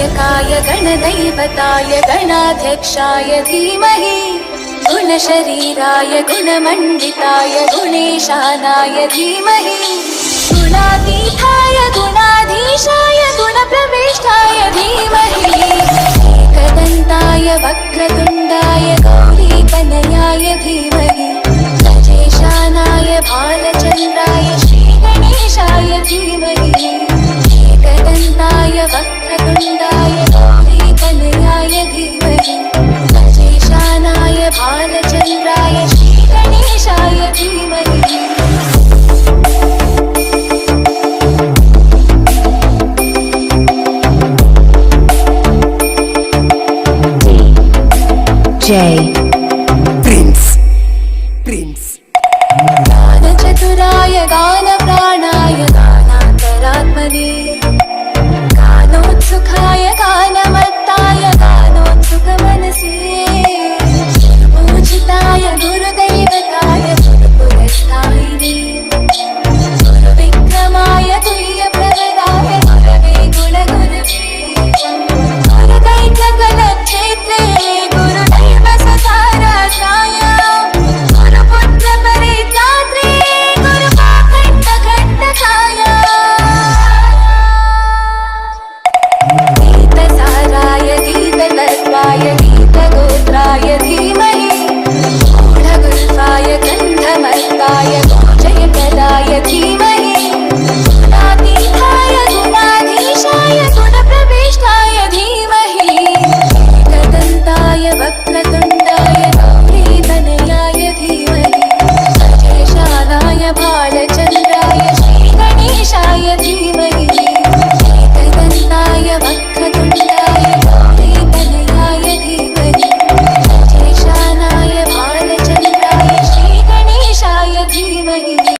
गणनायकाय गणदैवताय गणाध्यक्षाय धीमहि गुणशरीराय गुणमण्डिताय गुणेशानाय धीमहि गुणातीताय गुणाधीशाय गुणप्रविष्टाय धीमहि एकदन्ताय वक्रतुण्डाय गौरीतनयाय धीमहि गजेशानाय भालचन्द्राय श्रीगणेशाय धीमहि एकदन्ताय वक्रतुण्डाय गौरीतनयाय धीमहि गजेशानाय भालचन्द्राय श्रीगणेशाय धीमहि J